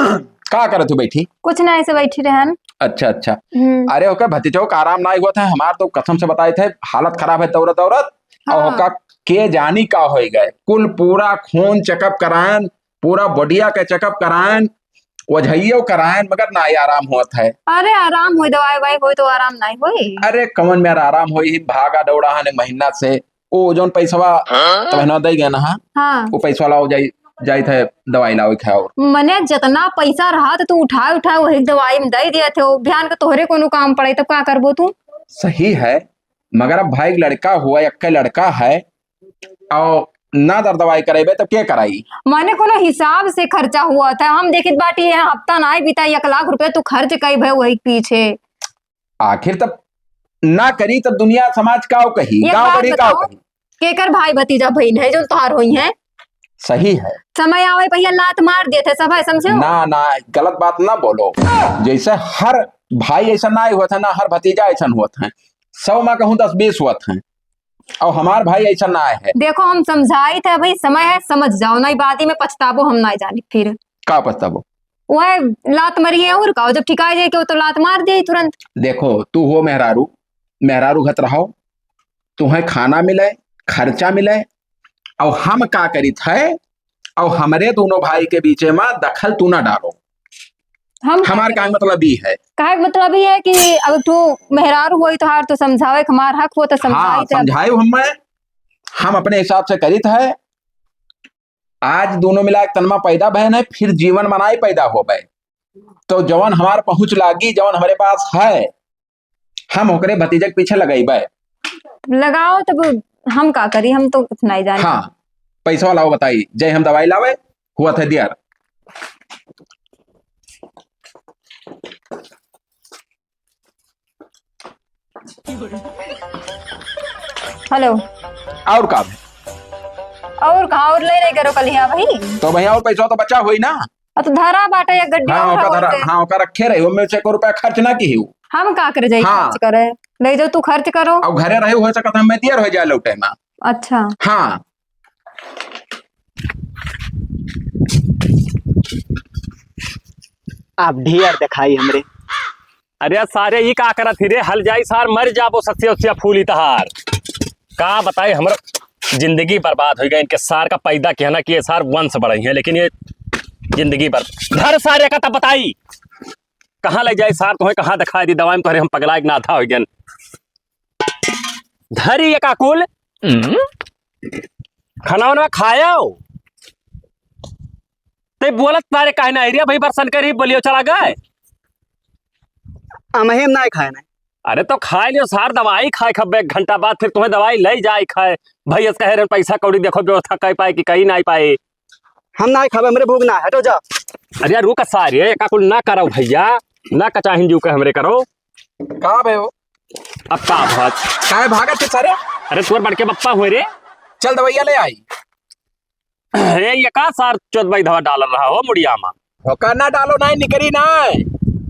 का करत हो बैठी? कुछ ना, ऐसे बैठी रहन। अच्छा अच्छा। अरे ओके भतीजो का आराम ना हुआ था हमार तो कसम से बताए थे हालत खराब है दौड़त दौड़त। हाँ। और ओका के जानी का हो गए कुल पूरा खून चेकअप करायन पूरा बॉडिया के चेकअप करायन वजहियो करायन मगर ना ही आराम होत है। अरे आराम हुई, दवाई ववाई हुई तो आराम नहीं हुई। अरे कमन में आराम हो ही भागा दौड़ा है महीना से वो जोन पैसा तो महीना दे गया ना। हाँ वो पैसा लाओ जाई जाई थे दवाई लाओ खाओ। मने जितना पैसा रहा तो तू उठाए उठाए वही दवाई में दे दिए थे। वो ध्यान के तोहरे कोनो काम पड़े तब का करबो तू। सही है मगर अब भाई लड़का हुआ एक लड़का है और ना दर दवाई करेबे तब क्या कराई। माने कोनो हिसाब से खर्चा हुआ था। हम देखित बाटी है हफ्ता ना बीता 1 लाख रुपए तू खर्च कई भे वही पीछे। आखिर तब ना करी तब दुनिया समाज का कही गाँव बड़ी का कही। केकर भाई भतीजा बहन है जो तोहार हुई है। सही है समय आवे पहिया लात मार देते सब है समझो। ना ना गलत बात ना बोलो। जैसे हर भाई ऐसा ना हुआ था ना हर भतीजा ऐसा हुआ था 100 में कहूँ 10-20 हुआ था और हमार भाई ऐसा ना है। देखो हम समझाई थे भाई समय है समझ जाओ नहीं बादी में पछताबो हम ना जानी फिर का पछताबो वह लात मरी है और का जब ठिकाई जाए कि तो लात मार दे तुरंत। देखो तू हो मेहरारू मेहरारू घत रहो तुम्हें खाना मिले खर्चा मिले और हम का करी थे और हमारे दोनों भाई के बीच में दखल तू ना डालो। हमार का मतलब ये है का मतलब ये है कि अब तू मेहरारू हुई तो हार तो समझावे हमार हक हो तो हाँ, समझाए हम अपने हिसाब से करी है। आज दोनों मिला तनमा पैदा बहन है फिर जीवन मनाई पैदा हो गए तो जवन हमार पहुंच लागी जवन हमारे पास है हम ओकरे भतीजे के पीछे लगाई लगाओ तब हम का करी हम तो कुछ नहीं जाने। हाँ पैसा लाओ बताई जय हम दवाई लावे हुआ था दियार। हेलो और का है और कहा और ले नहीं करो कल यहाँ भाई तो भैया और पैसा तो बचा हुई ना। तो धरा बाटा या गड्डी हाँ ओका धरा हाँ ओका रखे रहे में से रुपया खर्च ना की हूँ हम का करे जाई हाँ। खर्च करे ले जाओ तू खर्च करो और घरे रहे हो सकता मैं दियर हो जाए लौटे में। अच्छा हाँ आप ढेर दिखाई हमरे। अरे सारे ये का करत हिरे हल जाई सार मर जाबो सस्या उसिया फूली तहार का बताए हमरा जिंदगी बर्बाद हो गई इनके सार का पैदा किया ना कि ये सार वंश बढ़ई है लेकिन ये जिंदगी पर घर सारे का तब बताई कहाँ ले जाए सार तुम्हें कहाँ दिखाई दी दवाई में तुम्हारे हम पगला ना था हो गन धरी ये काकुल खाना वाना खाया ते बोलत तारे काहे ना एरिया भाई बरसन करी बोलियो चला गए हम ना खाए ना। अरे तो खाए लियो सार दवाई खाए खब्बे 1 घंटा बाद फिर तुम्हें दवाई ले जाए खाए भैया कहे रहे पैसा कौड़ी देखो व्यवस्था कर पाए कि कहीं ना पाए। हम ना खावे हमरे भूख ना हटो जा। अरे रुक सारे काकुल ना करो भैया ना कचाहिन जू के हमरे करो का भे हो अब का भात काय भागत थे सारे। अरे तोर बड़के बप्पा हुए रे चल दवाइया ले आई। अरे ये का सार चौथ भाई दवा डाल रहा हो मुड़िया में होकर ना डालो ना निकरी ना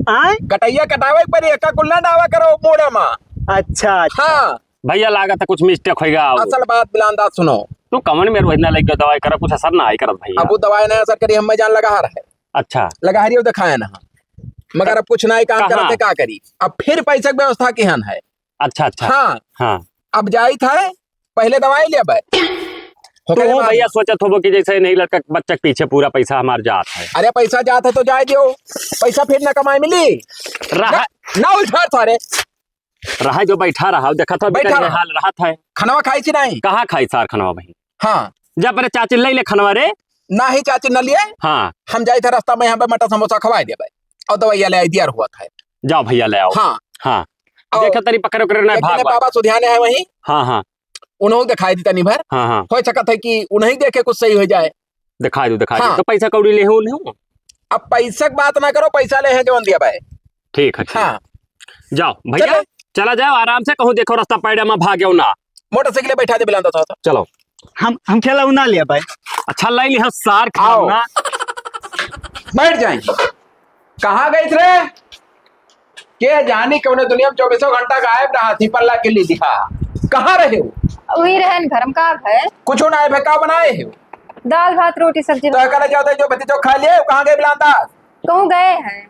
आए कटैया कटावे पर एका कुल्ला डावा करो मोड़े में। अच्छा हाँ भैया लागत है कुछ मिस्टेक होगा असल बात बिलांदा सुनो तू कमन में रोजना लग गया दवाई करा कुछ असर ना आई करत भैया अब वो दवाई नहीं असर करी हम जान लगा रहा है अच्छा लगा रही हो दिखाया ना मगर अब कुछ नहीं काम करते का करी अब फिर पैसे की व्यवस्था किहन है। अच्छा अच्छा हाँ हाँ अब जाई था पहले दवाई ले तो भैया सोचत हो कि जैसे नहीं लड़का बच्चा के पीछे पूरा पैसा हमार जात है। अरे पैसा जात है तो जाए दियो पैसा फिर ना कमाई मिली रहा ना उधार थारे रहा जो बैठा रहा देखा था बैठा बेटा हाल रहा था खनवा खाई ची नहीं कहाँ खाई सार खनवा भाई। हाँ जब मेरे चाची ले ले खनवा रे ना ही चाची न लिए हाँ हम जाए थे रास्ता में यहाँ पे मटर समोसा खवाए दे और दवाइया ले आई दिया हुआ था। जाओ भैया ले आओ हाँ हाँ देखा तरी पकड़ो कर भाग बाबा सुधियाने है वही हाँ हाँ उन्होंने दिखाई दी तनी भर हाँ हाँ हो सकता है कि उन्हें देखे कुछ सही हो जाए दिखा दो हाँ। तो पैसा कौड़ी ले नहीं अब पैसा की बात ना करो पैसा ले है जो दिया भाई ठीक है हाँ जाओ भैया चला जाओ आराम से कहूँ देखो रास्ता पैडा में भाग्यो ना मोटरसाइकिल बैठा दे बिलांदा था चलो हम खेला ना लिया भाई। अच्छा लाई लिया सार आओ ना बैठ जाए कहाँ गई थे के जानी कौन दुनिया में 24 घंटा गायब रहा थी पल्ला के लिए दिखा कहाँ रहे हो वही रहन घर में का है कुछ ना है का बनाए हो दाल भात रोटी सब्जी तो कहना चाहते जो बच्चे खा लिए कहाँ गए बिलांदा कहूँ गए हैं?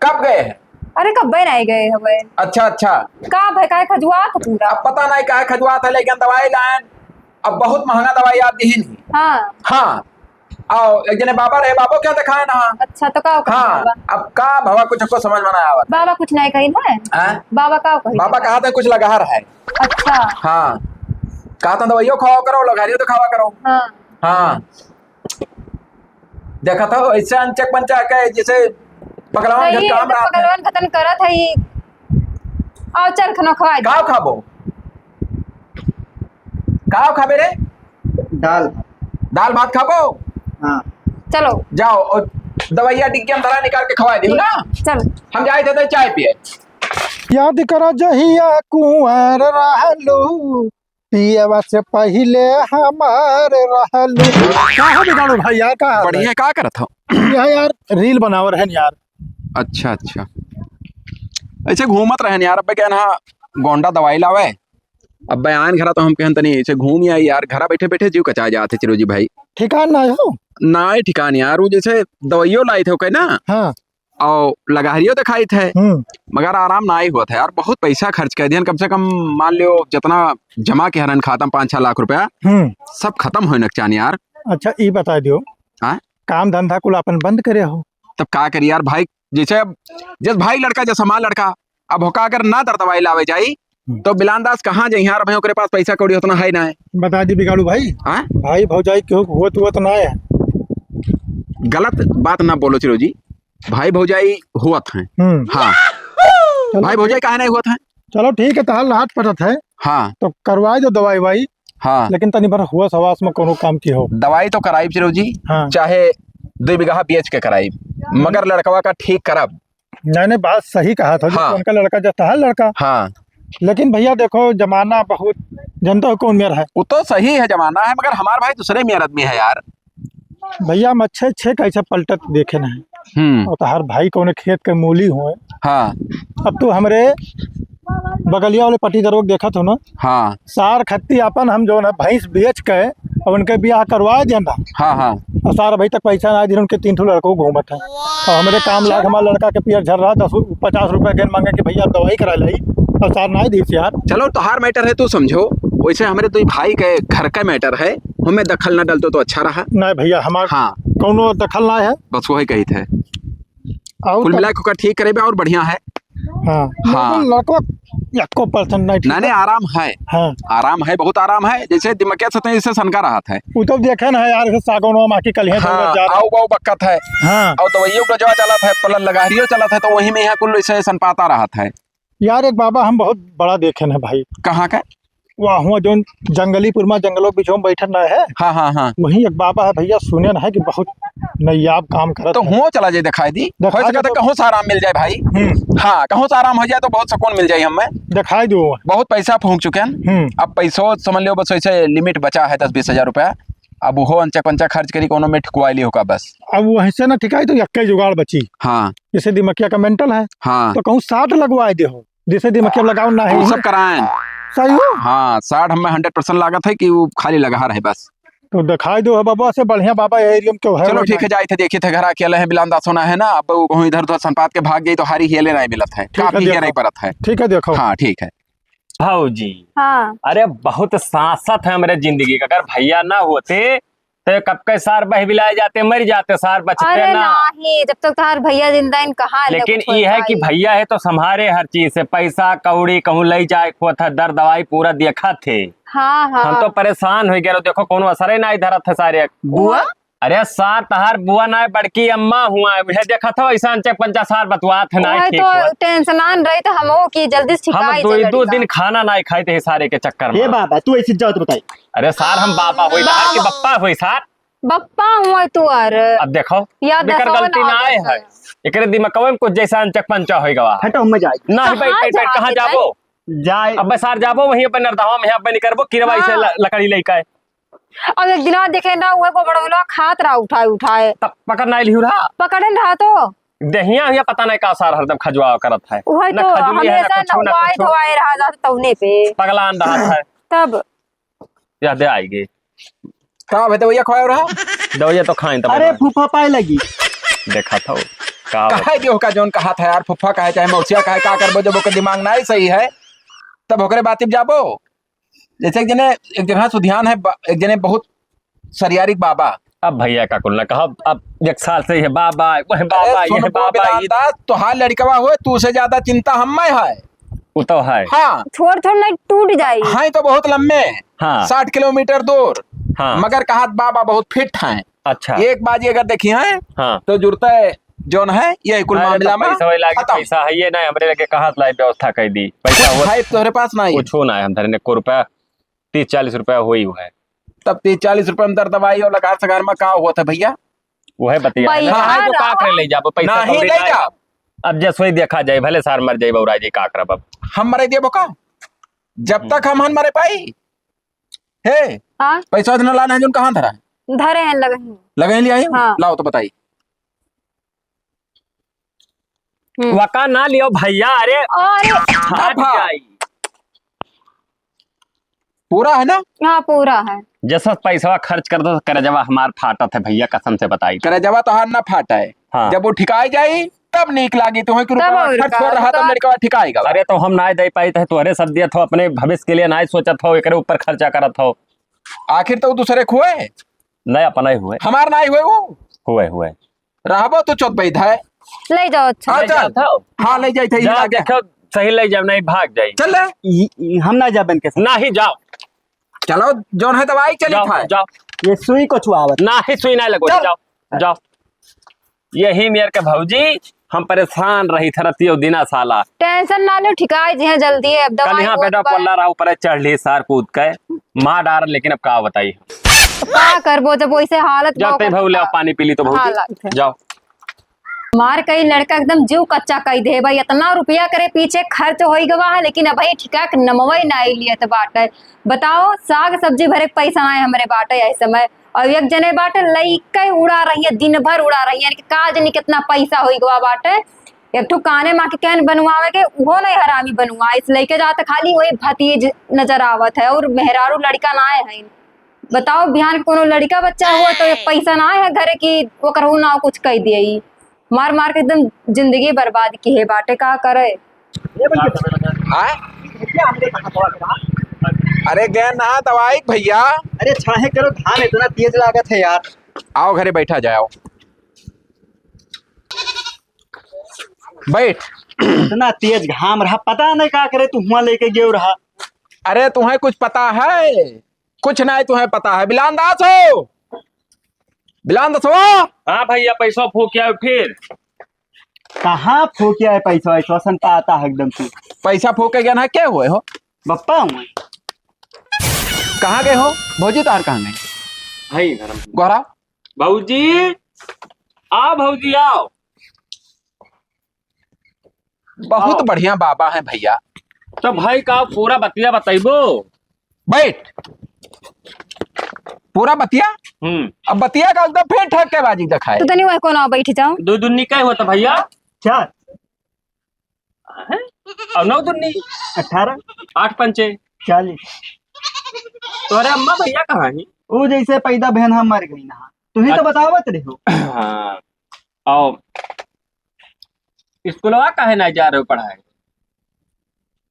कब गए हैं? अरे कब्बे नहीं गए हवे। अच्छा अच्छा। का भाई का खजुआ था पूरा। अब पता नहीं काहे खजुआ था, लेकिन दवाई लाए। अब बहुत महंगा दवाई आप दी नहीं। हाँ हाँ। आओ एक जने बाबा रहे, बाबो क्या दिखाए ना। अच्छा तो का हाँ। अब का बाबा कुछ को समझ में ना आवत। बाबा कुछ नहीं कही ना। हाँ? बाबा का कही? बाबा कहा था कुछ लगा रहा है। अच्छा। हाँ। कहा था दवाइयों खाओ करो, लगारियों तो खावा करो। हाँ हाँ। देखा था ऐसे अनचक पंचा के जैसे पकड़वा सही है, काम तो रहा पकड़वन खतन करत है ई। आओ चल खनो खवा दे। काव खाबो, काव खाबे रे? दाल। दाल भात खाबो। हाँ। चलो जाओ और दवाइयाँ डिग्गी में धरा निकाल के खवा दी ना। चल। हम जाए थे तो चाय पिए। याद करो जहिया कुंवर रहलू, पियवा से पहले हमार रहलू। का है बिगाड़ो भाई यार, का है? बढ़िया का करत हो? यह यार रील बनावर है यार। अच्छा अच्छा। ऐसे घूमत रहे यार। अब क्या ना गोंडा दवाई लावे। अब बयान घरा तो हम कहन तनी ऐसे घूम आई यार, घरा बैठे बैठे जीव कचा जाते चिरोजी भाई। ठिकान ना हो ना ठिकान यार, वो जैसे दवाइयों लाई थे ओके ना, हाँ। और लगारियों दिखाई थे, मगर आराम ना ही हुआ था यार। बहुत पैसा खर्च कर दिया, कम से कम मान लियो जितना जमा के हरन खाता 5-6 लाख रुपया सब खत्म होने चान यार। अच्छा ये बता दियो, हाँ? काम धंधा कुल अपन बंद करे हो? तब का करी यार भाई, जैसे अब जिस भाई लड़का जैसा माँ लड़का, अब होका अगर ना दर दवाई लावे जाई तो बिलानदास कहाँ जाई यार भाई, ओकरे पास पैसा कौड़ी उतना है ना है। बता दी बिगाड़ू भाई। हाँ? भाई भौजाई क्यों हुआ तो ना है। गलत बात ना बोलो चिरोजी, भाई भौजाई हुआ है। हाँ। भाई भौजाई कहा नहीं हुआ था। चलो ठीक है, तहाल हाथ पड़त है। हाँ तो करवाए दो दवाई वाई। हाँ। लेकिन तनी भर हुआ सवास में कोनो काम की हो। दवाई तो कराई चिरोजी, हाँ। चाहे 2 बीघा बेच के कराई, मगर लड़कवा का ठीक करब। मैंने बात सही कहा था। हाँ। उनका लड़का जैसा है लड़का। हाँ। लेकिन भैया देखो जमाना बहुत, जनता को कौन मेरा है। वो तो सही है जमाना है, मगर हमार भाई दूसरे में आदमी है यार। भैया हम अच्छे अच्छे कैसे पलटत देखे ना है। और हर भाई कौन खेत के मूली हुए। हाँ। अब तू हमरे बगलिया वाले पट्टी दरोग देखा तो ना। हाँ सार खत्ती अपन हम जो है भैंस बेच के और उनके ब्याह करवा देना। हाँ। हाँ। और सार अभी तक पैसा ना दी, उनके 3 लड़कों को घूमत है। और हमारे काम लाग हमारा लड़का के पियर झर रहा 10-50 रुपए गेन मांगे कि भैया दवाई करा ली, और सार ना दी यार। चलो तो हार मैटर है तू समझो, वैसे हमारे तो भाई के घर का मैटर है, हमें दखल न डलतो तो अच्छा रहा। नहीं भैया हमारा हाँ। कौनो दखल ना है। बस वही कही थे, और कुल मिला के ठीक करे और बढ़िया है। हाँ हाँ। लड़को 1% नहीं। नहीं आराम है। हाँ। आराम है, बहुत आराम है। जैसे दिमकिया से जैसे सनका रहा था। वो तो देखे ना यार, सागौन माँ की कलियां हाँ, आओ बाऊ बक्कत है। हाँ। और दवाइयों का जो चला था, पलन लगारियों चला था, तो वही में यहाँ कुल ऐसे सनपाता रहा था यार। एक बाबा हम बहुत बड़ा देखे ना भाई। कहाँ का? वहाँ जो जंगलीपुर में जंगलों के बीचों में बैठन ना है। हाँ हाँ हाँ। वही एक बाबा है भैया, सुने ना है कि बहुत नयाब काम करत तो है। हुआ चला जाए दिखाई दी, हो दिखाई सका दे तो तो- कहीं से आराम मिल जाए भाई। हाँ, कहीं से आराम हो जाए तो बहुत सुकून मिल जाए हमें। दिखाई दो। बहुत पैसा फूंक चुके हैं, अब पैसों समझ लो बस ऐसे लिमिट बचा है 10-20 हजार रुपया। अब वो अंचा पंचा खर्च करी कोनो में ठुकवाई ली होगा बस। अब वहीं से ना ठिकाई तो यक्के जुगाड़ बची। हाँ जैसे दिमकिया का मेंटल है, हाँ। तो कहूँ 60 लगवाए दे हो, जैसे दिमकिया लगाओ ना है। वो सब कराएं। सही हो। हाँ 60 हमें 100% लागत है कि वो खाली लगा रहे बस। तो दिखाई दो है बाबा से बढ़िया बाबा एरिया में क्यों है। चलो ठीक है, जाए थे देखे थे घर अकेले है, बिलान दास होना है ना। अब वो इधर उधर संपात के भाग गई तो हारी हिले नहीं मिलत है, काफी देखो। नहीं परत है। ठीक है देखो। हाँ ठीक है। भाऊजी हाँ अरे बहुत सांसत है हमारे जिंदगी का, अगर भैया ना होते तो कब के सार बह बिलाए जाते, मर जाते, सार बचते अरे ना। नहीं, जब तक तुम्हार भैया जिंदा इन कहाँ लेकिन ये है कि भैया है तो संभारे हर चीज से, पैसा कौड़ी कहूँ ले जाए को था, दर दवाई पूरा देखा थे। हाँ हाँ। हम तो परेशान हो गए, देखो कोनो असर ही नहीं धरत है सारे। बुआ? अरे सार तहार बुआ ना बड़की अम्मा हुआ है, देखा था ऐसा अंचक पंचा सार बतवात है ना। तो टेंशन रही तो हम की जल्दी से हम शिकायत 2 दिन खाना ना खाए थे सारे के चक्कर में। ये बाबा तू ऐसी जाओ तो बताई। अरे सार हम बाबा हुई कि बप्पा हुई सार। बप्पा हुआ तू अर अब देखो या बेकर गलती ना आए है, एकरे दिमाग में कुछ जैसा अंचक पंचा हो गवा। हटो हम जाए ना बैठ कहाँ जाबो जाए। अब सार जाबो वहीं अपन नरदवा में अपन करबो किरवाई से लकड़ी लेके आए। अब एक दिन देखे ना हुए को बड़ा खात रहा उठाए तब पकड़ ना लिहु रहा, पकड़े रहा तो दहिया हिया पता नहीं का सार हरदम खजुआ करत है। वही तो हमेशा नवाए धवाए रहा जाता तौने पे पगलान रहा है। तब याद आएगी कहाँ भैया खवाया रहा दवाइया तो खाएं तब। अरे फूफा पाए लगी देखा था का कहे दियो का जोन कहा था यार, फुफ्फा कहे चाहे मौसिया कहे, का करबो जब ओकर दिमाग ना ही सही है तब ओकरे बातिब जाबो। जैसे एक जगह सुधियान है, एक जने बहुत सरियारिक बाबा। अब भैया का कुल ना कहा, अब एक साल से ये बाबा वह अरे बाबा ये सुनको बाबा ये बिलांदा, तुहार लड़कवा हुए तू से ज्यादा चिंता हमें है। वो तो है। हाँ छोड़ छोड़ नहीं टूट जाई। हाँ तो बहुत लंबे, हाँ 60 किलोमीटर दूर, हाँ मगर कहा बाबा बहुत फिट हैं। अच्छा एक बाजी अगर देखी है हाँ तो जुड़ता है जोन है ये कुल अरे तो मामला में पैसा वही लागे, खत्म। पैसा है ये ना हमरे लगे कहा लाई व्यवस्था कर दी पैसा कुछ हुआ है तोहरे पास नहीं, कुछ हो ना है हम धरने को रुपया 30-40 रुपया हो ही हुआ है। तब 30-40 रुपए में दर दवाई और लकार सकार में कहा हुआ था भैया? वो है बतिया भैया, ना है जो का रावा। करे ले जाबो पैसा नहीं कौड़ी ले ना जा, है। अब जैसे ही देखा जाए भले सार मर जाए बउरा जी का करब। अब हम मरे दिए बोका जब तक हम हन मरे पाई। हे हाँ पैसा न लाना है जोन कहाँ धरा है? धरे हैं लगे हैं। लगे लिया है? हाँ। लाओ तो बताई। वका ना लियो भैया, अरे अरे हट हाँ। जाई। पूरा है ना? हाँ पूरा है। जैसा पैसा खर्च कर दो करजवा हमार फाटत है भैया, कसम से बताई। करे जवा तो हार ना फाटा है। हाँ। जब वो ठिकाई जाई तब नीक लागी तुम्हें कि तब रुपया और खर्च का, कर रहा तो तो लड़का ठिकाएगा। अरे तो हम ना दे पाई थे तुहरे सब दिया थो, अपने भविष्य के लिए ना सोचत हो, एकरे ऊपर खर्चा करत हो। आखिर तो दूसरे खुए नहीं अपना ही हुए हमार ना हुए वो हुए रहबो तो चौथ बैठ है। ले जाओ अच्छा। हाँ चल, हाँ ले जाई थे जा देखो सही ले जाओ, नहीं भाग जाई। चल ले हम ना जाबन के साथ। ना ही जाओ चलो जोन है दवाई चली जाओ था। जाओ, ये सुई को छुआवत। ना ही सुई ना लगो, चल। जाओ जाओ। यही मेरे के भौजी हम परेशान रही थरती दिना साला। टेंशन ना लो, ठिकाई जी है जल्दी है। अब कल दवाई यहाँ बेटा पल्ला रहा ऊपर चढ़ ली सार कूद के मार डार, लेकिन अब का बताई। का करबो जब वैसे हालत जाओ ते भाऊ ले आओ पानी पी ली तो हालत भौजी है। जाओ। मार कई लड़का एकदम जीव कच्चा कई दे भाई, इतना रुपया करे पीछे खर्च हो गवा है, लेकिन अब भाई ठिका के नमवा ही ना लिया तो बाटे। बताओ साग सब्जी भरे के पैसा आए हमारे बाटे ऐसे समय, और एक जने बाटे लइका उड़ा रही है, दिन भर उड़ा रही है कि का जनी कितना पैसा हो गवा बाटे। एक ठो काने माँ के कहन बनवावे के वो नहीं हरामी बनवा, इस लइके जाते खाली वही भतीज नजर आवत है और मेहरारू लड़का ना है। बताओ बिहान के कोनो लड़का बच्चा हुआ तो एक पैसा ना है घरे की ओकर हो ना कुछ कह दिए, मार मार के एकदम जिंदगी बर्बाद की है बाटे। का करे हाँ? अरे गए ना दवाई भैया। अरे छाहे करो, धान इतना तेज लागत है यार। आओ घरे बैठा जाओ, बैठ। इतना तेज घाम रहा, पता नहीं का करे, तू हुआ लेके गेव रहा। अरे तुम्हें कुछ पता है? कुछ नहीं तुम्हें पता है। बिलान दास हो, बिलान दास हो। हाँ भैया पैसा फूक आए फिर। कहाँ फूकिया है पैसा? ऐसा संता आता है एकदम से। पैसा फूके गया ना, क्या हुए हो? बप्पा हूँ कहाँ गए हो? भौजी तार कहाँ गए? भाई घर में गोरा भौजी आओ, भौजी आओ। बहुत बढ़िया बाबा है भैया। तो भाई का पूरा बतिया बताइबो। बैठ। पूरा बतिया? अब बतिया का एकदम फिर ठक के बाजी दिखाए। तो तनी वही कोना बैठ जाओ। दो दुन्नी का होता भैया? चार और 9 दुन्नी 18 8 पंचे 40। तो अरे अम्मा भैया कहाँ है? वो जैसे पैदा बहन हम मर गई ना, तुम्हें तो बतावत रहे हो। हाँ आओ। स्कूलवा काहे ना जा रहे हो पढ़ाई?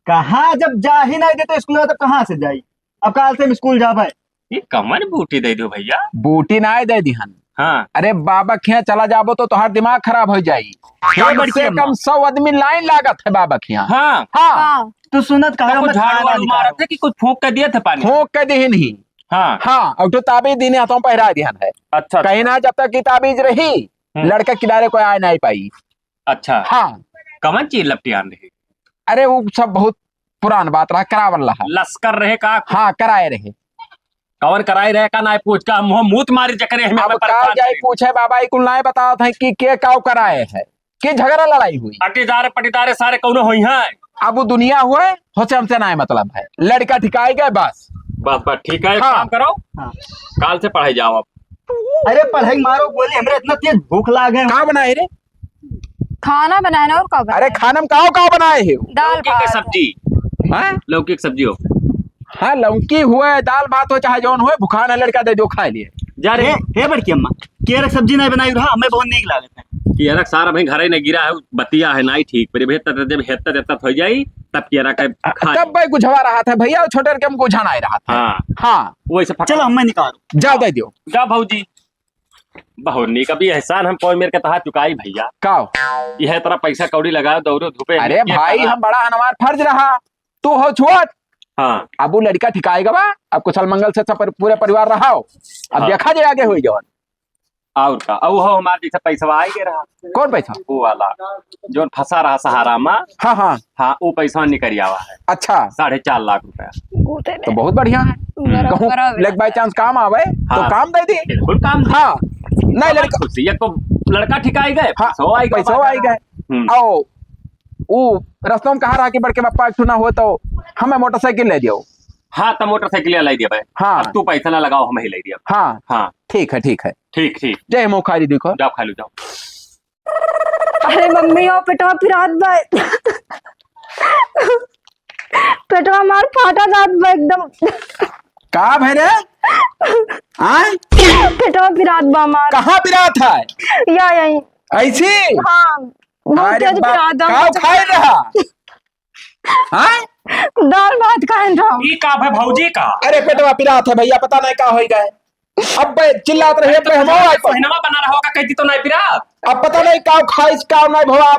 कहाँ जब जा ही नहीं देते स्कूल, तब कहाँ से जाई? अब काल से हम स्कूल जाबे। ये कमर बूटी दे दो भैया। बूटी ना दे दिहन। हाँ अरे बाबा खिया चला जाबो तो तोहार दिमाग खराब हो जाई। कम से कम 100 आदमी लाइन लागत है बाबा खिया। हाँ हाँ हाँ तू सुनत कहा कुछ झाड़ू वाड़ू मारा थे कि कुछ फूंक कर दिया था पानी? फूक के दिहन ही। हाँ हाँ और तो ताबीज दीने हाथों पहरा दिहन है। अच्छा कहीं ना जब तक की ताबीज रही लड़का किनारे कोई आ नहीं पाई। अच्छा। हाँ कमन चीज लपटी आन रही? अरे वो सब बहुत पुरान बात रहा, करावल रहा। लश्कर रहे का? हाँ कराए रहे। कवन कराई रहे का ना पूछ का मुंह मूत मारी चक्कर हमें अब का परेशान जाए करे। पूछे बाबा कुल ना बता था कि के काव कराए है, कि झगड़ा लड़ाई हुई। अटीदारे पटीदारे सारे कौनो हुई हैं। अब वो दुनिया हुए होसे हमसे ना मतलब है। लड़का ठिकाई गए बस। बस ठीक है, एक हाँ। काम करो हाँ। काल से पढ़ाई जाओ अब। अरे पढ़ाई मारो बोले, हमरे इतना तेज भूख लागे। का बनाए रे? खाना बनाना और का अरे खाना में का बनाए है? दाल लौकी की भात। सब्जी। हाँ? लौकी की सब्जी हो। हाँ लौकी हुए, दाल भात हो, चाहे जौन हुए, भुखान है लड़का दे दो खाए लिए। जा रे हे बड़की अम्मा, केरक सब्जी नहीं बनाई रहा, हमें बहुत नीक लागत है। कियरक सार अभी घरे न गिरा है बतिया है नहीं ठीक पर भीतर जब हेतत हेतत हो जाई तब कियरा का खा तब भाई गुझवा रहा था भैया, छोटे के हम गुझा नहीं रहा था। हाँ हाँ वैसे चलो हमें निकालो। जाओ दे दियो। जा भौजी बहुनी का भी एहसान हम कोई मेरे के तहा चुकाई भैया। काओ यह तरह पैसा कौड़ी लगाओ दौड़ो धूपे। अरे भाई हम बड़ा हमार फर्ज रहा, तू हो छोट। हाँ अब वो लड़का ठिकाएगा बा, अब कुशल मंगल से सब पूरे परिवार रहा हो। अब हाँ। देखा जाए आगे हुई जवन। और का अब हो हमारे जैसे पैसा आई के रहा कौन पैसा? वो वाला जो फंसा रहा सहारा में। हाँ हाँ हाँ वो पैसा निकल आवा है अच्छा 4.5 लाख रुपया। तो बहुत बढ़िया है। कहूँ लेग बाई चांस काम आवे तो हाँ। काम दे दी। बिल्कुल काम दे। हाँ नहीं लड़का खुशी है को लड़का ठिकाई गए हाँ पैसा आई गए। आओ वो रस्तों में कहा रहा कि बड़के पप्पा एक ना हो तो हमें मोटरसाइकिल ले दियो। हाँ तो मोटरसाइकिल लाई दिया भाई। हाँ। अब तू पैसा ना लगाओ हम ही ले दिया। हाँ हाँ ठीक है ठीक है। ठीक ठीक जय मुँह खाली देखो। जाओ खा लो जाओ। अरे मम्मी ओ पेटवा फिरात बा पेटवा मार फाटा जात बा एकदम। का भाई रे आय पेटवा फिरात बा मार। कहाँ पिरा था या यही ऐसी? हाँ बहुत अरे तेज फिरात बा। का खाए रहा आय? दाल भात खाए था। ई का भाई भौजी का अरे पेटवा पिरा था भैया, पता नहीं का हो गए। अब बे चिल्लात रहे पे हम आए पर। महीना बना रहा होगा कहती तो नहीं पिरा। अब पता नहीं का खाइस का नहीं भवा,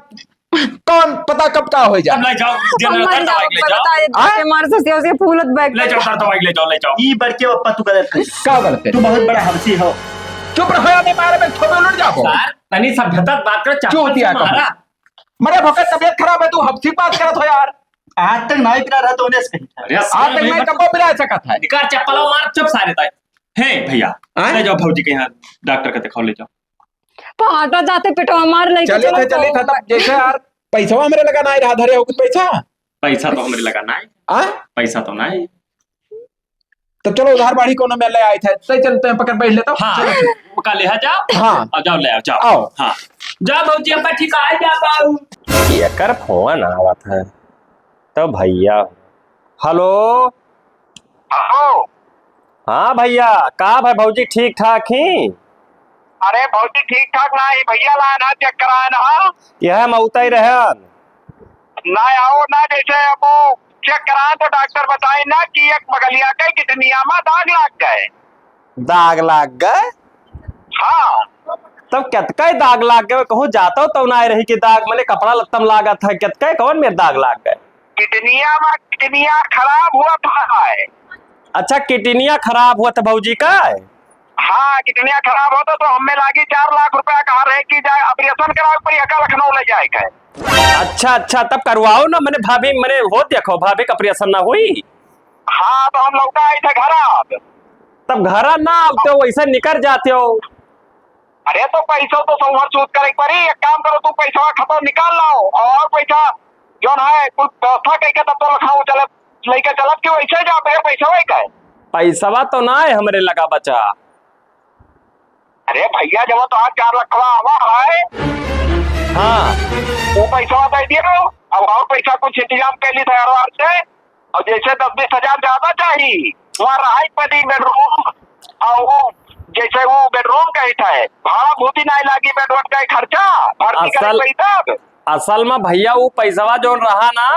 कौन पता कब का हो जाए। अब ले जाओ हमारे दवाई ले जाओ बताए मार से फूलत बैग ले जाओ दवाई ले जाओ ले जाओ। ई बड़के पप्पा तू गलत है। का गलत है? तू बहुत बड़ा हवसी हो। चुप रहो नहीं मारे में थोबे उलट जाओ। सर तनी सभ्यता बात कर क्यों चप्पल दिया से मारा। मरे भगत तबियत खराब है, तू हफ्ती बात करत हो यार। आज तक नहीं पिला रहा तो उन्हें कही था। अरे आज तक मैं कब पिला सकत है? निकाल चप्पल मार चुप सारे ताई। हे भैया आय? ले जाओ भौजी के यहाँ डॉक्टर के दिखाओ ले जाओ। फाटा जाते पेटवा मार ले चले थे तब जैसे यार पैसा मेरे लगा नहीं रहा, धरे हो कुछ पैसा पैसा तो हमारे लगा ना आ? पैसा तो नहीं। तो चलो उधार बाड़ी कोनो में ले आए थे, सही चलते हैं पकड़ बैठ लेता हूँ। हाँ वो का ले जाओ। हाँ। अब जाओ ले आओ जाओ। आओ। हाँ जा भौजी अब ठीक आ जाता हूँ। ये कर फोन आवत है तो भैया। Hello hello. हाँ भैया का भाई भौजी ठीक ठाक ही? अरे भौजी ठीक ठाक ना ही भैया लाना चेक कराए ना। यह मऊता ही रहन ना आओ ना जैसे अब वो चेक कराए तो डॉक्टर बताए ना कि एक बगलिया के किडनिया में दाग लग गए। दाग लाग गए? हाँ तब कितका दाग लाग गए? कहूँ जाता हूँ तो ना रही कि दाग मैंने कपड़ा लत्तम लागा था कितका कौन मेरे दाग लाग गए? किडनिया खराब हुआ था। अच्छा किडनिया खराब हुआ था भौजी का? हाँ किडनिया खराब होता तो हमें लागी 4 लाख रुपया कहा रहे कि जाए ऑपरेशन कराओ पर यका लखनऊ ले जाए के। अच्छा तब करवाओ ना। मैंने भाभी मैंने हो देखो भाभी का ऑपरेशन ना हुई। हाँ तो हम लौटा आए थे घर। आप तब घर ना आते हो वैसे निकल जाते हो। अरे तो पैसा तो संवर सूद करे पड़ी। एक काम करो तू पैसा खत्म निकाल लाओ और पैसा जो है कुछ व्यवस्था कह के तब तो लखनऊ चले लेके चलत कि वैसे जाते हैं पैसा वही का। पैसा तो ना है हमरे लगा बचा। अरे भैया जब तो आज 4 लाख आवा है हाँ वो पैसा दे दियो। अब और पैसा कुछ इंतजाम कर ली था से और जैसे 10-20 हजार ज्यादा चाहिए वहाँ रहाई पड़ी बेडरूम और वो जैसे वो बेडरूम कहता है भाड़ा भूति नहीं लागी बेडरूम का खर्चा भर्ती असल- करे तब। असल में भैया वो पैसा जो रहा ना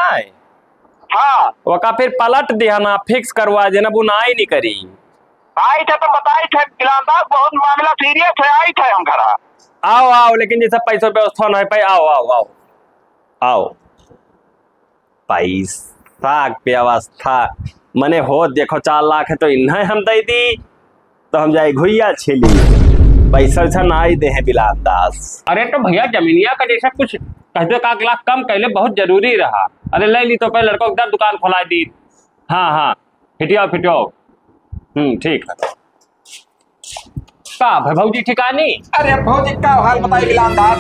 हाँ वका फिर पलट दिया ना फिक्स करवा देना वो ना ही नहीं करी। आई थे तो बताई थे दिलानदार बहुत मामला सीरियस है। आई थे हम घर। आओ आओ लेकिन जैसा पैसा व्यवस्था ना पाई आओ आओ आओ आओ पैसा की व्यवस्था मने हो देखो 4 लाख है तो इन्हें हम दे दी तो हम जाए घुइया छिली पैसा वैसा ना ही दे है बिलास दास। अरे तो भैया जमीनिया का जैसा कुछ कहते का लाख कम कहले बहुत जरूरी रहा। अरे ले ली तो पहले लड़कों की दुकान खोला दी। हाँ फिटियो ठीक है। का भाई भौजी ठिकानी? अरे भौजी का हाल बताई बिलानदार।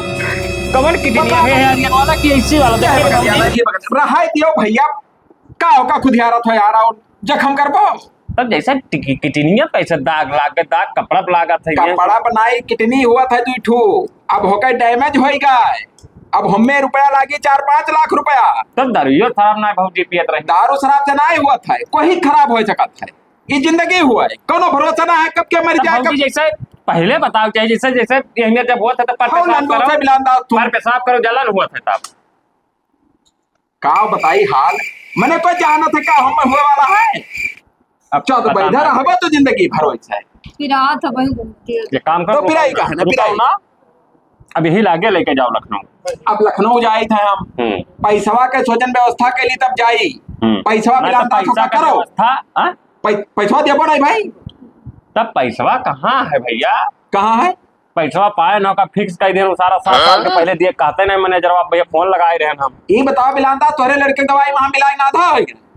कमर किडनिया है यार ये वाला कि ऐसी वाला देखिए भौजी। रहाई दियो भैया का होगा खुद यारत हो यार और जखम करबो। तब जैसा किडनिया पैसा दाग लाग गए दाग कपड़ा पे लागा था ये। कपड़ा बनाई कितनी हुआ था दुठू अब होकर डैमेज हो गए। अब हमें रुपया लागी 4-5 लाख रुपया। तब दारूयो खराब ना भौजी पियत रही। दारू शराब से नहीं हुआ था कोई खराब हो सकत है। ये जिंदगी हुआ है, कोनो भरोसा ना है कब के मर जाए भाजी जैसे पहले बताओ चाहिए, जैसे जैसे अहमियत जब हुआ था तब हाँ, नंदों से बिलांदा तुम। पर पेशाब करो जलन हुआ था तब। का बताई हाल, मैंने कोई जाना था का हम हुए वाला है। अब चल तो बैठा रहबो तो जिंदगी भर वैसा है। फिर रात है वही घूमती है। ये काम करो तो पिराई का है ना, पिराई। ना अब यही लागे लेके जाओ लखनऊ। अब लखनऊ जाए थे हम, पैसवा के सोचन व्यवस्था के लिए तब जाई। पैसवा ना तो बिलांदा तो पैसा का का करो, व्यवस्था, हाँ? पैसवा देबो नहीं भाई। तब पैसवा कहाँ है भैया? कहाँ है? पैसवा पाए ना का फिक्स कर देना सारा 7 साल के पहले दिए, कहते नहीं मैनेजर आप भैया फोन लगाए रहे हम। ये बताओ बिलांदा तोरे लड़के दवाई वहां मिलाई ना था,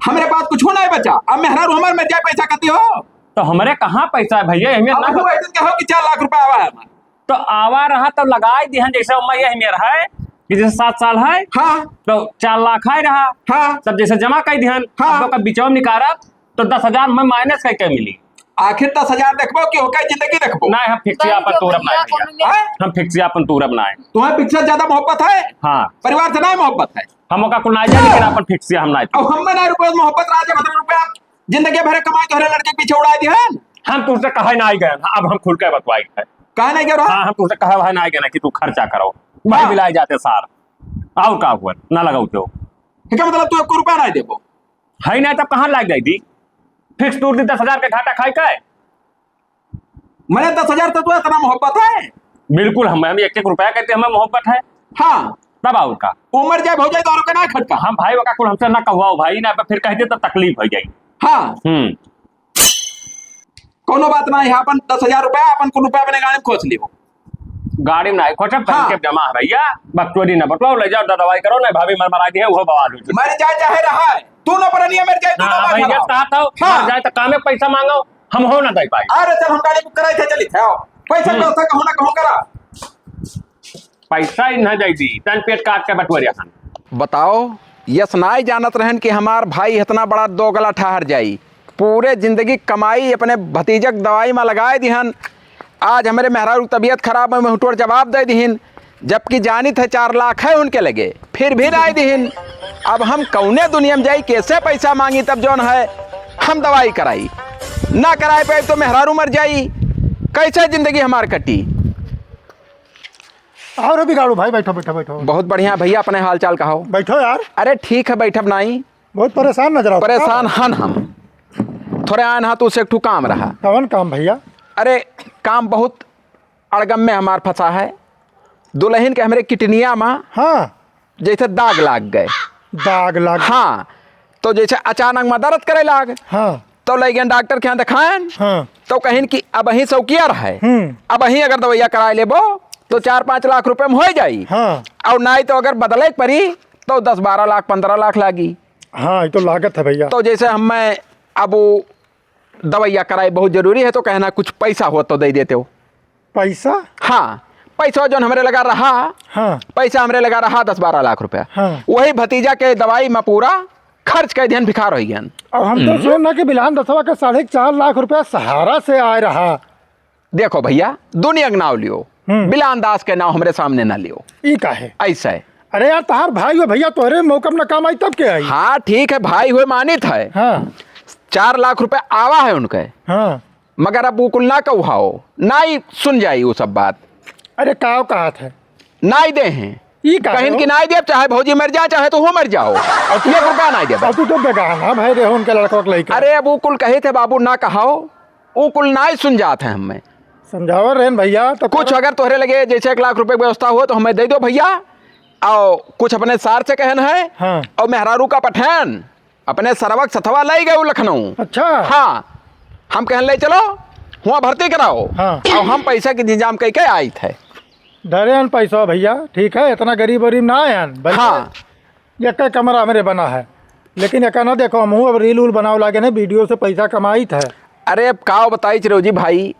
हमारे पास कुछ नहीं बचा। अब मेहरा हमारे में जाए पैसा कहती हो तो हमारे कहाँ पैसा है भैया? अहमियत अब ना हुआ इतन कहो कि 4 लाख रुपए आवा है हमारे। तो आवा रहा तो लगाए दिहन, जैसे उम्र अहमियत है कि जैसे 7 साल है हाँ तो 4 लाख है रहा, हाँ सब जैसे जमा कर दिहन। हाँ। अब का बिचौम निकाला तो 10,000 में माइनस करके मिली। आखिर 10,000 देखबो कि होकर जिंदगी देखबो। ना हम फिक्सिया अपन तूर अपनाए भैया, हैं? हम फिक्सिया अपन तूर अपनाए। तुम्हें पिक्चर ज्यादा मोहब्बत है, हाँ परिवार से नहीं मोहब्बत है। हम का कुल ना जाए लेकिन अपन फिक्सिया हम ना अब हम में ना रुपये मोहब्बत राजा 15 रुपया जिंदगी भर कमाई तोरे लड़के के पीछे उड़ा दी है। हम तुझसे कहे ना आई गए, अब हम खुल के बतवाई है। कहा नहीं कह हाँ हम तुझसे कहे ना आई गए ना कि तू खर्चा करो, भाई हाँ। बिलाए जाते सार और का हुआ ना लगाऊ तो क्या मतलब तू 1 रुपया नहीं देबो? है ना, तब कहाँ लग जाई थी? फिक्स तूर दी 10,000 के घाटा खाई का मैंने 10,000 तो इतना मोहब्बत है। बिल्कुल हम 1-1 रुपया कहते हमें मोहब्बत है हाँ तब और का। उम्र जाए हो जाए तो का ना खटका। हम भाई का कुल हमसे ना कहुआ भाई ना, फिर कहते तो तकलीफ हो जाई। हाँ कोनो बात नहीं है, अपन 10,000 रुपया अपन को रुपया अपने गाड़ी में खोज लियो। गाड़ी में ना खोचा हाँ। के जमा है भैया, बकचोदी ना बटवाओ, ले जाओ दवाई करो ना, भाभी मरमरा दी है वो बवाल हो मर जाए चाहे रहा है तू ना पर नहीं मर जाए तू ना भाई जब कहा था हाँ। मर जाए तो कामे पैसा मांगो, हम हो ना दे पाई। अरे चल हम गाड़ी बुक कराई थे, चली थे आओ पैसा व्यवस्था कहूं ना कहूं करा। पैसा ही ना जाई दी तन पेट काट के बटवरिया खान। बताओ यस नाई जानत रहन कि हमार भाई इतना बड़ा 2 गला ठहर जाई, पूरे जिंदगी कमाई अपने भतीजक दवाई में लगाए दिहन। आज हमारे मेहरारू तबीयत खराब है मुहटोर जवाब दे दिहन, जबकि जानी थे 4 लाख है उनके लगे, फिर भी ना दिहन। अब हम कौने दुनिया में जाई, कैसे पैसा मांगी? तब जौन है हम दवाई कराई ना कराए पे तो मेहरारू मर जाई, कैसे जिंदगी हमार कटी? और बिगाड़ू भाई, बैठो बैठो बैठो। बहुत बढ़िया भैया, अपने हाल चाल कहो। बैठो यार, अरे ठीक है बैठब नहीं, बहुत परेशान नजर आओ। परेशान हन हम थोड़े आन हा तो उसे एक ठू काम रहा। कौन काम भैया? अरे काम बहुत अड़गम में हमार फंसा है। दुल्हन के हमारे किडनिया में हाँ जैसे दाग लाग गए। दाग लाग। हाँ तो जैसे अचानक में दर्द करे लाग, हाँ तो ले गए डॉक्टर के यहाँ दिखाएं। हाँ तो कहीं कि अब ही सौकिया है, हम्म। अब ही अगर दवाइया करा लेबो तो 4-5 लाख रुपए में हो जाई। हाँ और नहीं तो अगर बदले पड़ी तो 10-12 लाख 15 लाख लागी। हाँ ये तो लागत है भैया। तो जैसे हम मैं अब दवाइया कराई बहुत जरूरी है, तो कहना कुछ पैसा हो तो दे देते हो। पैसा? हाँ पैसा जो हमारे लगा रहा, हाँ पैसा हमारे लगा रहा 10-12 लाख रुपया। हाँ। वही भतीजा के दवाई में पूरा खर्च कर ध्यान भिखार हो गया। अब हम तो सुन ना कि बिलान दसवा का 4.5 लाख रुपया सहारा से आ रहा। देखो भैया दुनिया के नाव लियो, बिलान दास के नाव हमारे सामने ना लियो। ई का है? ऐसा है। अरे यार तहार भाई हो भैया, तोहरे मौका में काम आई तब के आई। हाँ ठीक है भाई हुए मानित है। हाँ 4 लाख रुपए आवा है उनके, हाँ। मगर अब वो कुल ना कहो ना ही सुन जाई वो सब बात। अरे काव कहा था ना ही दे हैं ई का कहीं की ना ही दे, चाहे भौजी मर जाए चाहे तो वो मर जाओ, 1 रुपया ना दे। अब तू तो बेगाना भाई रे उनके लड़कों के लेके। अरे अब वो कुल कहे थे बाबू ना कहाओ, वो कुल ना ही सुन जाते हैं हमें। समझाओ रेन भैया। तो कुछ अगर तोहरे लगे जैसे 1 लाख रुपए की व्यवस्था हो तो हमें दे दो भैया, और कुछ अपने सार से कहन है। हाँ। और मेहरारू का पठान अपने सरवक सथवा लाई गए लखनऊ। अच्छा। हाँ हम कहन ले चलो वहाँ भर्ती कराओ। हाँ। और हम पैसा के इंतजाम कह के आई थे। डरे अन पैसा भैया, ठीक है इतना गरीब वरीब ना आए। हाँ एक कमरा मेरे बना है, लेकिन एक ना देखो हम अब रील उल बनाओ लागे ने वीडियो से पैसा कमाई था। अरे अब काओ बताई चिरोजी भाई,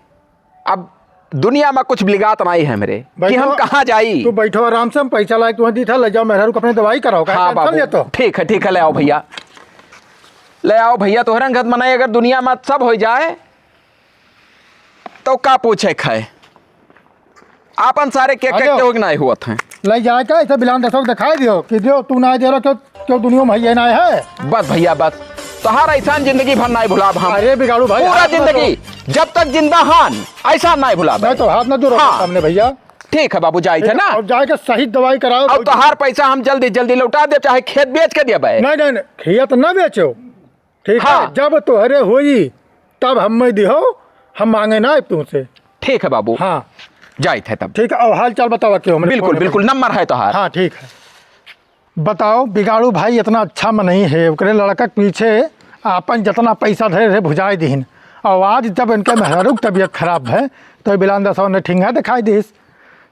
अब दुनिया में कुछ बिगात नहीं है मेरे कि हम कहाँ जाई। तू बैठो आराम से, हम पैसा लायक तुम्हें दी था, ले जाओ मेहरारू को अपनी दवाई कराओ। हाँ बाबू तो ठीक है ले आओ भैया, ले आओ भैया। तोहरा घर मनाई अगर दुनिया में सब हो जाए तो का पूछे खाए, आपन सारे के हो नहीं हुआ थे। ले जाए क्या ऐसे बिलान दसो दिखाई दियो कि दियो तू ना दे रहा क्यों दुनिया में है ना है। बस भैया बस तोहार ऐसा जिंदगी भर नहीं भुलाब हम। अरे बिगाड़ू भाई, पूरा हाथ मत जिंदगी जब तक जिंदा हान ऐसा नहीं भुलाब। मैं तो हाथ न जोड़ो हाँ। सामने भैया। ठीक है बाबू, जाए थे ना। अब जाके सही दवाई कराओ। अब तोहार पैसा हम जल्दी जल्दी लौटा दे, चाहे खेत बेच के दिया भाई। नहीं नहीं नहीं, खेत न बेचो, ठीक हाँ। है। जब तोहरे होई तब हमें दिहो, हम मांगे ना तुमसे। ठीक है बाबू, हाँ जाए थे तब। ठीक है। अब हाल चाल बताओ क्यों? बिल्कुल बिल्कुल, नंबर है तोहार। हाँ ठीक है। बताओ बिगाड़ू भाई इतना अच्छा में नहीं है, ओकरे लड़का के पीछे आपन जितना पैसा धरे रहे भुजाई दीन, और आज जब इनके मेहरारू की तबीयत खराब है तो बिलांदा साहब ने ठिंगा दिखाई दीस।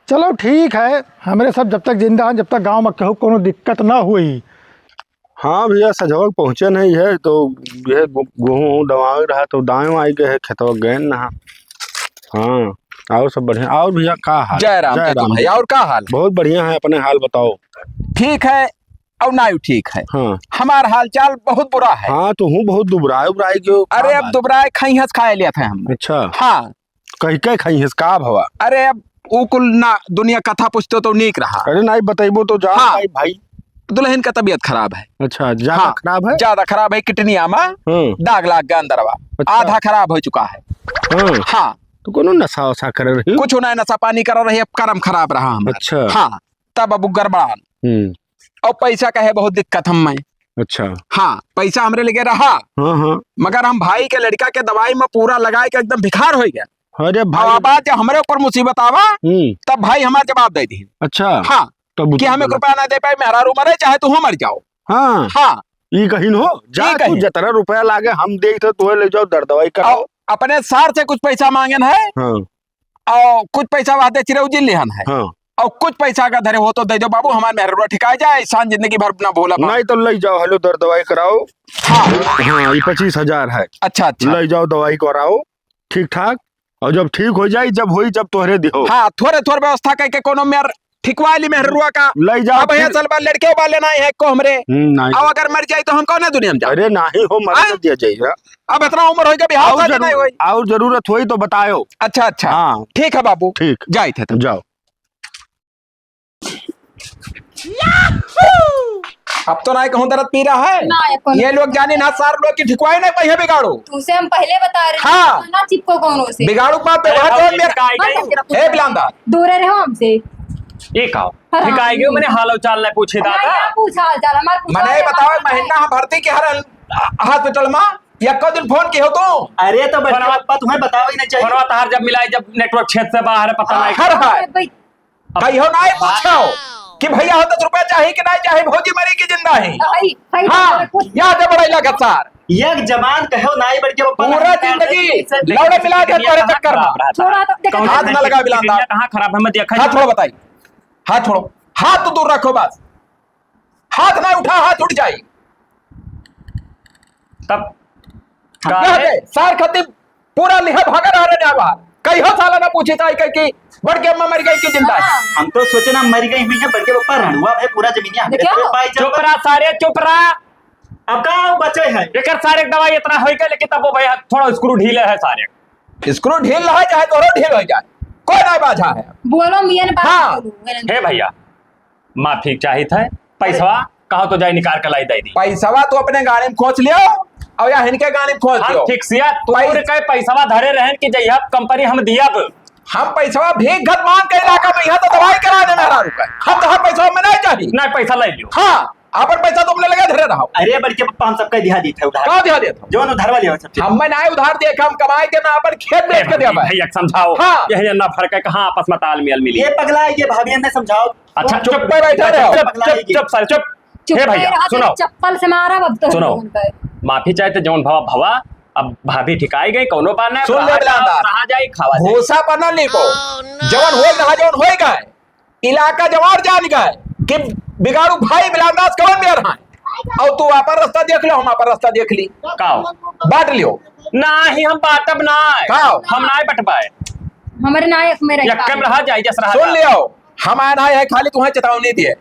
चलो ठीक है, हमारे सब जब तक जिंदा हैं, जब तक गांव में कहूँ कोनो दिक्कत ना हुई। हाँ भैया, सजवक पहुँचे नहीं है तो ये गेहूँ दवा रहा तो दाएँ आई गए है खेतवा गए ना। हाँ और सब बढ़िया। और भैया का हाल? जय राम भैया, और का हाल? बहुत बढ़िया है, अपने हाल बताओ। ठीक है और ना ठीक है। हाँ हमार हाल चाल बहुत बुरा है। हाँ, तो हूँ बहुत दुबराए उबराए क्यों? अरे अब दुबराए खैहस खाए लिया था हम। अच्छा, हाँ कहीं कहीं खाई है का भवा? अरे अब ऊ कुल ना दुनिया कथा पूछते तो नीक रहा। अरे नहीं बताइबो तो जा। हाँ। भाई दुल्हन का तबीयत खराब है। अच्छा, ज्यादा हाँ, खराब है? ज्यादा खराब है, किडनिया में दाग लाग गया अंदरवा। अच्छा। आधा खराब हो चुका है। हाँ, हाँ तो कोनो नशा वशा कर रही हो? कुछ ना, नशा पानी कर रही है, कर्म खराब रहा हमारा। अच्छा। हाँ तब अब गड़बड़ान और पैसा का है बहुत दिक्कत हम में। अच्छा। हाँ पैसा हमरे लगे रहा, हाँ हाँ। मगर हम भाई के लड़का के दवाई में पूरा लगाए के एकदम भिखार हो गया। अरे अब भाई। बात जब हमारे ऊपर मुसीबत आवा तब भाई हमारा जवाब दे दी। अच्छा। हाँ तब कि हमें रुपया ना दे पाए, मेहरारू मरे चाहे तू मर जाओ। हाँ हाँ ये कहीं हो जा, ई तू कहीं। जितना रुपया लागे हम दे तो तुम्हें ले जाओ, दर्द दवाई कराओ। और अपने सार से कुछ पैसा मांगन है हाँ और कुछ पैसा वादे चिरौजी लेहन है हाँ। और कुछ पैसा का धरे हो तो दे दो बाबू, हमारे मेहरुआ ठिकाए जाए, इंसान जिंदगी भर ना भोला पाए। नहीं तो ले जाओ, हेलो दर्द दवाई कराओ। हाँ हाँ ये 25,000 है। अच्छा अच्छा। ले जाओ दवाई कराओ ठीक ठाक, और जब ठीक हो जाए जब तोहरे दिहो। हाँ थोड़े थोड़े व्यवस्था करके कोनो मेर ठिकवा ली मेहरुआ का। ले जाओ अब यहाँ फिर। चल लड़के वाले ना है को हमरे। नहीं। अब अगर मर जाए तो हम कौन दुनिया में जाए? अरे नहीं हो, मर हाँ? दिया जाइए। अब इतना उम्र हो गया, बिहार शादी नहीं हुई। और जरूरत हुई तो बताओ। अच्छा अच्छा। हाँ ठीक है बाबू, ठीक, जाए थे तब। जाओ। अब तो ना कहूँ दर्द पी रहा है। ना, ये कौन- ये लोग जाने ना, सार लोग की ठिकवाई नहीं पहिए बिगाड़ो। तुझसे हम पहले बता रहे हाँ। ना चिपको कौन से बिगाड़ू बात पे वहाँ तो मेरा ए बिलांदा दूरे रहो हमसे। एक आओ हाँ। ठीक आएगी, मैंने हाल चाल नहीं पूछे हमारा दादा। क्या पूछा हाल चाल? हमारा पूछा मने है, बताओ हमारा महीना हम भर्ती के हर हॉस्पिटल में या कौ दिन फोन किए हो तो अरे तो फोनवा- बच्चा तुम्हें बताओ ही नहीं चाहिए। फोनवा तहार जब मिलाई, जब नेटवर्क क्षेत्र से बाहर है, पता नहीं। हर है भाई, कहियो नहीं पूछो कि भैया हो 10 रुपया चाहिए कि नहीं चाहिए, भौजी मरी की जिंदा है। भाई, भाई, हाँ कुछ- याद है बड़ा लागत सार एक जमान कहो नाई बढ़ के वो पूरा जिंदगी लौड़े मिला के तोरे चक्कर में। छोड़ा तो देखो हाथ ना लगा बिलांदा। कहाँ खराब है, मैं देखा हाथ छोड़ो, बताइए हाथ छोड़ो, हाथ तो दूर रखो बस, हाथ ना उठा, हाथ उठ जाए तब सार खती पूरा लिहा भागा रहा रे जावा। कई हो साला ना पूछे ताई कई की बढ़ के अम्मा मर गई की जिंदा है। हम तो सोचे ना मर गई हुई है, बढ़ के पप्पा रणुआ है पूरा जमीनिया हमरे क्या? पे पाई चुप रहा सारे, चुप रहा। अब का बचे है। एक सारे दवाई इतना हो गया, लेकिन तब वो भैया थोड़ा स्क्रू ढीले है सारे। स्क्रू ढील रहा है चाहे तोरो ढील हो जाए, कोई नहीं बाझा है। बोलो मियन बात हाँ। बोलो। हे भैया माफी चाहिए था, पैसा कहो तो जाए निकाल के लाई दे दी। पैसावा तो अपने गाड़ी में खोच लियो और या हिनके गाड़ी में खोच लियो। हम ठीक सिया तोरे के पैसावा धरे रहन कि जइया कंपनी हम दियब। हम पैसावा भीख घट मांग के इलाका में यहाँ तो दवाई करा दे मेरा रुपए, हम तो हर पैसा में नहीं चाहिए। नहीं पैसा ले लियो। हाँ अपन पैसा तुमने लगे धरे रहो। अरे बढ़ के पप्पा हम सबका दिहा दी था उधार। कहाँ दिया देता जो उधार वाले हो सब। हम मैं नहीं उधार दे के हम कमाए के ना अपन खेत बेच के दिया भाई। भैया समझाओ, हाँ। यही ना फर्क है, कहाँ आपस में तालमेल मिली। ये पगला है, ये भाभी ने समझाओ। अच्छा चुप पे बैठे रहो। चुप सारे चुप। चुप हे रहे भैया रहा, सुनो चप्पल से मारा अब तो सुनो, उन पर। माफी चाहते जौन भवा भवा, अब भाभी ठिकाई गई कौनो बात नहीं। सुन ले बिलांदा। रहा जाए खावा जाए। भूसा पर न लिपो, जवन हो रहा जवन हो गए, इलाका जवार जान गए कि बिगाड़ू भाई बिलांदास कौन में रहा है। और तू अपन रास्ता देख लो, हम अपन रास्ता देख ली, काओ बांट लियो। नहीं हम बाटब ना, काओ हम ना बट पाए। हमारे नायक में रह यक्कम रहा जाए जस रहा। सुन लियो, हम आना है खाली तुम्हें चेतावनी दिए।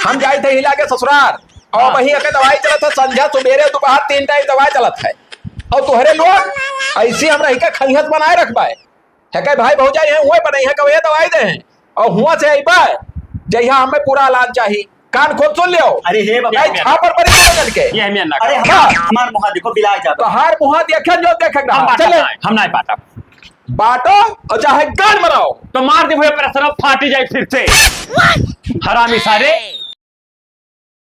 हम जाए थे हिला के ससुराल और वही अके दवाई चलत है, संध्या सुबेरे दोपहर 3 टाइम दवाई चलत है। और तुहरे लोग ऐसी हम रही के खलिहत बनाए रखबाए है के भाई भौजाई है हुए बनाई है कवे दवाई दे हैं और हुआ से आई पाए जइहा हमें पूरा इलाज चाहिए। कान खोल सुन लियो। अरे हे बाबा, नहीं छापर पर बदल के। ये हमें ना अरे हमार मुहा देखो बिला तो जाता। हार मुहा देखे जो देखे हम बाटा चले हम नहीं बाटा बाटो और चाहे गान मराओ। तो मार दे भैया प्रेशर फाटी जाए फिर से हरामी सारे।